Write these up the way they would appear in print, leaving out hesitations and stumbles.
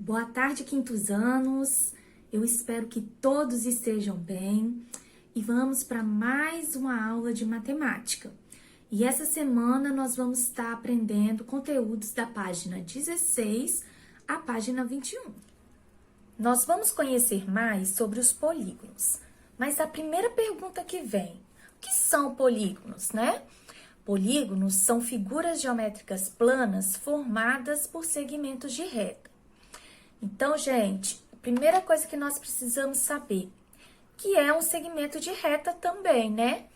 Boa tarde, quintos anos. Eu espero que todos estejam bem e vamos para mais uma aula de matemática. E essa semana nós vamos estar aprendendo conteúdos da página 16 à página 21. Nós vamos conhecer mais sobre os polígonos, mas a primeira pergunta que vem: o que são polígonos, né? Polígonos são figuras geométricas planas formadas por segmentos de reta. Então, gente, a primeira coisa que nós precisamos saber, que é um segmento de reta também, né?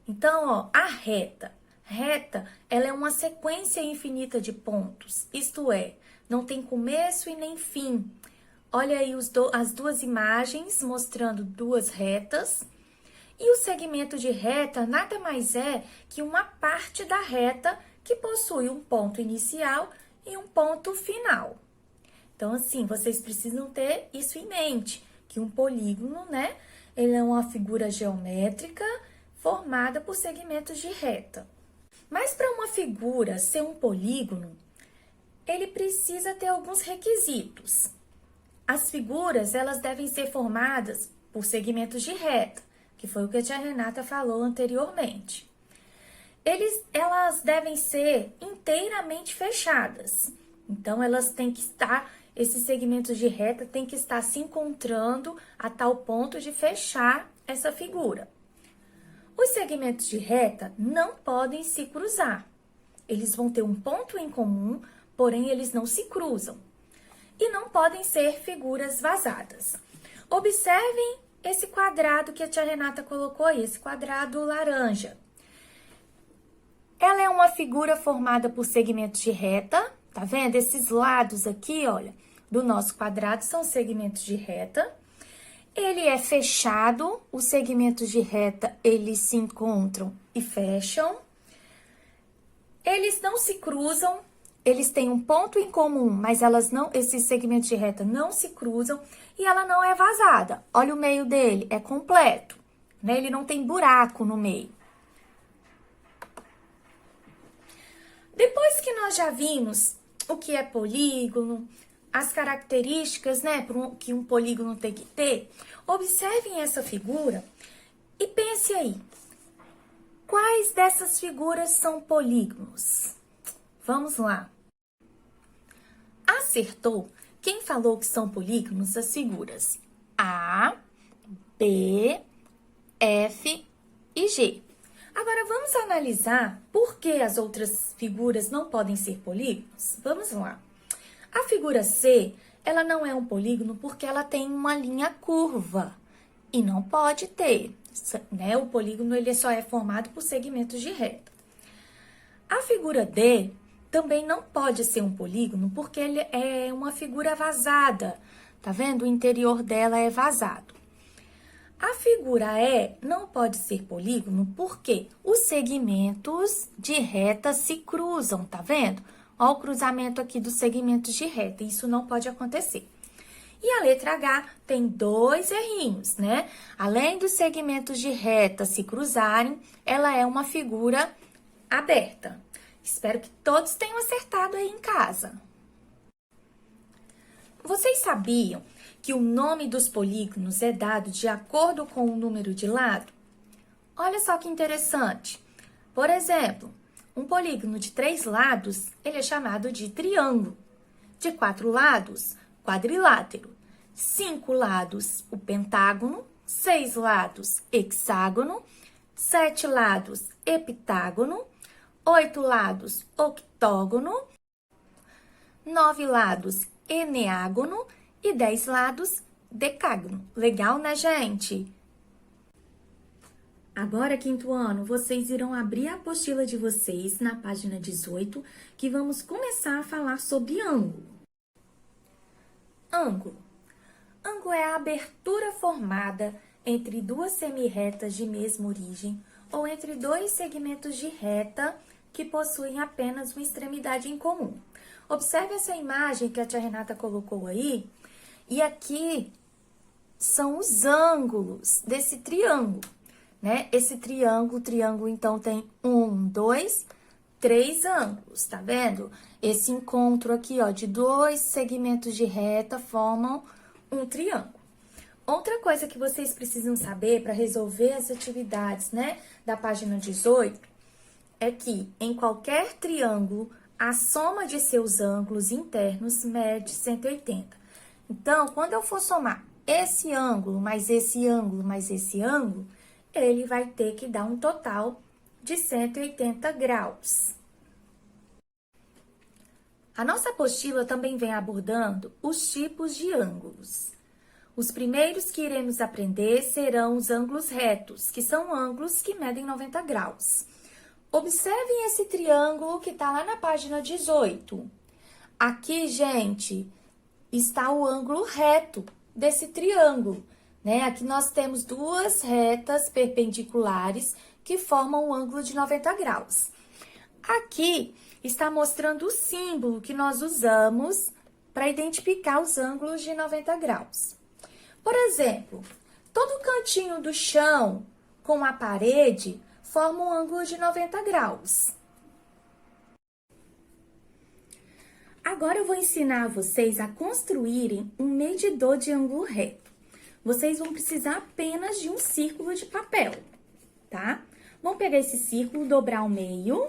Então, ó, a reta, ela é uma sequência infinita de pontos, isto é, não tem começo e nem fim. Olha aí as duas imagens mostrando duas retas. E o segmento de reta nada mais é que uma parte da reta que possui um ponto inicial e um ponto final. Então, assim, vocês precisam ter isso em mente, que um polígono, né, ele é uma figura geométrica formada por segmentos de reta. Mas para uma figura ser um polígono, ele precisa ter alguns requisitos. As figuras, elas devem ser formadas por segmentos de reta, que foi o que a tia Renata falou anteriormente. Elas devem ser inteiramente fechadas. Então, esses segmentos de reta têm que estar se encontrando a tal ponto de fechar essa figura. Os segmentos de reta não podem se cruzar. Eles vão ter um ponto em comum, porém eles não se cruzam. E não podem ser figuras vazadas. Observem esse quadrado que a tia Renata colocou aí, esse quadrado laranja. Ela é uma figura formada por segmentos de reta, tá vendo? Esses lados aqui, olha, do nosso quadrado são segmentos de reta. Ele é fechado, os segmentos de reta, eles se encontram e fecham. Eles não se cruzam, eles têm um ponto em comum, mas esses segmentos de reta não se cruzam e ela não é vazada. Olha o meio dele, é completo, né? Ele não tem buraco no meio. Depois que nós já vimos o que é polígono, as características, né, que um polígono tem que ter, observem essa figura e pense aí, quais dessas figuras são polígonos? Vamos lá. Acertou quem falou que são polígonos as figuras A, B, F e G. Agora, vamos analisar por que as outras figuras não podem ser polígonos? Vamos lá. A figura C, ela não é um polígono porque ela tem uma linha curva e não pode ter, né? O polígono ele só é formado por segmentos de reta. A figura D também não pode ser um polígono porque ele é uma figura vazada, tá vendo? O interior dela é vazado. A figura E não pode ser polígono porque os segmentos de reta se cruzam, tá vendo? Olha o cruzamento aqui dos segmentos de reta, isso não pode acontecer. E a letra H tem dois errinhos, né? Além dos segmentos de reta se cruzarem, ela é uma figura aberta. Espero que todos tenham acertado aí em casa. Vocês sabiam que o nome dos polígonos é dado de acordo com o número de lado? Olha só que interessante. Por exemplo, um polígono de 3 lados, ele é chamado de triângulo. De 4 lados, quadrilátero. 5 lados, o pentágono. 6 lados, hexágono. 7 lados, heptágono. 8 lados, octógono. 9 lados, eneágono. E 10 lados, decágono. Legal, né, gente? Agora, quinto ano, vocês irão abrir a apostila de vocês na página 18, que vamos começar a falar sobre ângulo. Ângulo. Ângulo é a abertura formada entre duas semirretas de mesma origem ou entre dois segmentos de reta que possuem apenas uma extremidade em comum. Observe essa imagem que a tia Renata colocou aí. E aqui são os ângulos desse triângulo, né? Esse triângulo, então, tem 1, 2, três ângulos, tá vendo? Esse encontro aqui, ó, de dois segmentos de reta formam um triângulo. Outra coisa que vocês precisam saber para resolver as atividades, né, da página 18, é que em qualquer triângulo, a soma de seus ângulos internos mede 180. Então, quando eu for somar esse ângulo, mais esse ângulo, mais esse ângulo, ele vai ter que dar um total de 180 graus. A nossa apostila também vem abordando os tipos de ângulos. Os primeiros que iremos aprender serão os ângulos retos, que são ângulos que medem 90 graus. Observem esse triângulo que está lá na página 18. Aqui, gente, está o ângulo reto desse triângulo, né? Aqui nós temos duas retas perpendiculares que formam um ângulo de 90 graus. Aqui está mostrando o símbolo que nós usamos para identificar os ângulos de 90 graus. Por exemplo, todo cantinho do chão com a parede forma um ângulo de 90 graus. Agora eu vou ensinar vocês a construírem um medidor de ângulo reto. Vocês vão precisar apenas de um círculo de papel, tá? Vão pegar esse círculo, dobrar ao meio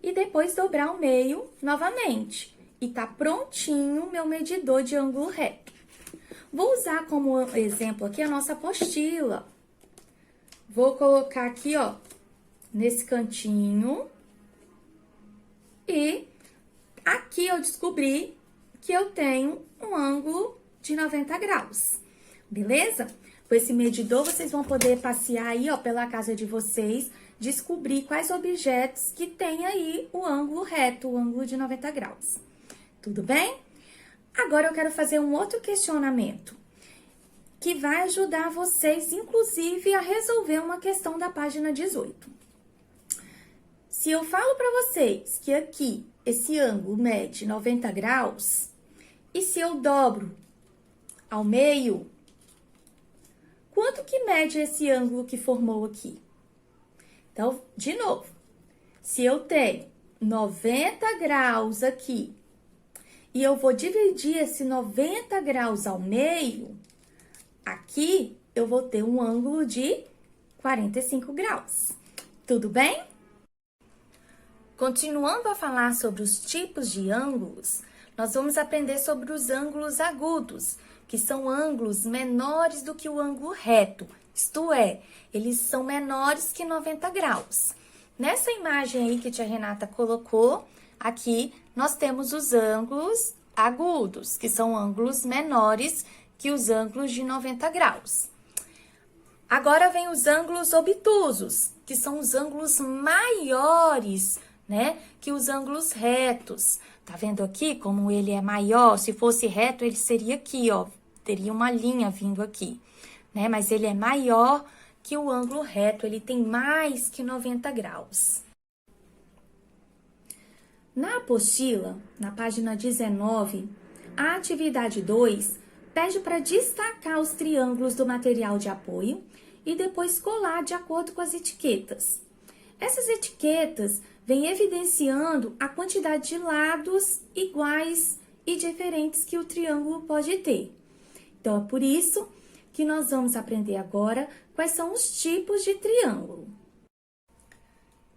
e depois dobrar ao meio novamente. E tá prontinho o meu medidor de ângulo reto. Vou usar como exemplo aqui a nossa apostila. Vou colocar aqui, ó, nesse cantinho. E aqui eu descobri que eu tenho um ângulo de 90 graus, beleza? Com esse medidor, vocês vão poder passear aí, ó, pela casa de vocês, descobrir quais objetos que tem aí o ângulo reto, o ângulo de 90 graus. Tudo bem? Agora eu quero fazer um outro questionamento, que vai ajudar vocês, inclusive, a resolver uma questão da página 18. Se eu falo para vocês que aqui esse ângulo mede 90 graus, e se eu dobro ao meio, quanto que mede esse ângulo que formou aqui? Então, de novo, se eu tenho 90 graus aqui, e eu vou dividir esse 90 graus ao meio, aqui eu vou ter um ângulo de 45 graus. Tudo bem? Continuando a falar sobre os tipos de ângulos, nós vamos aprender sobre os ângulos agudos, que são ângulos menores do que o ângulo reto, isto é, eles são menores que 90 graus. Nessa imagem aí que a tia Renata colocou, aqui nós temos os ângulos agudos, que são ângulos menores que os ângulos de 90 graus. Agora vem os ângulos obtusos, que são os ângulos maiores, né, que os ângulos retos. Tá vendo aqui como ele é maior? Se fosse reto, ele seria aqui, ó, teria uma linha vindo aqui, né? Mas ele é maior que o ângulo reto, ele tem mais que 90 graus. Na apostila, na página 19, a atividade 2 pede para destacar os triângulos do material de apoio e depois colar de acordo com as etiquetas. Essas etiquetas vêm evidenciando a quantidade de lados iguais e diferentes que o triângulo pode ter. Então, é por isso que nós vamos aprender agora quais são os tipos de triângulo.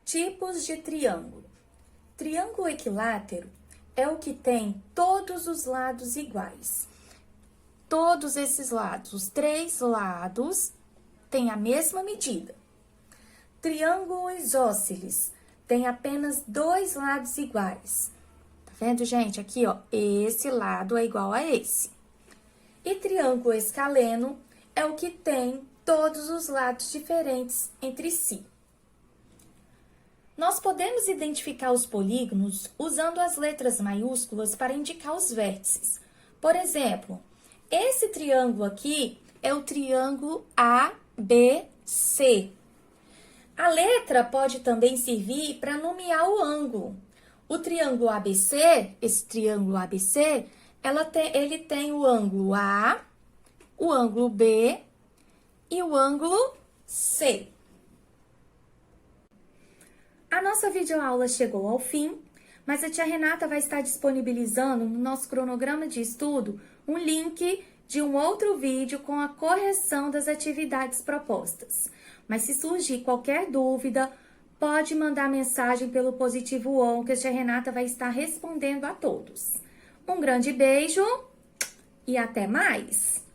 Tipos de triângulo. Triângulo equilátero é o que tem todos os lados iguais. Todos esses lados, os três lados, têm a mesma medida. Triângulo isósceles tem apenas dois lados iguais. Tá vendo, gente? Aqui, ó, esse lado é igual a esse. E triângulo escaleno é o que tem todos os lados diferentes entre si. Nós podemos identificar os polígonos usando as letras maiúsculas para indicar os vértices. Por exemplo, esse triângulo aqui é o triângulo ABC. A letra pode também servir para nomear o ângulo. O triângulo ABC, esse triângulo ABC, ele tem o ângulo A, o ângulo B e o ângulo C. A nossa videoaula chegou ao fim, mas a tia Renata vai estar disponibilizando no nosso cronograma de estudo um link de um outro vídeo com a correção das atividades propostas. Mas se surgir qualquer dúvida, pode mandar mensagem pelo Positivo On, que a tia Renata vai estar respondendo a todos. Um grande beijo e até mais!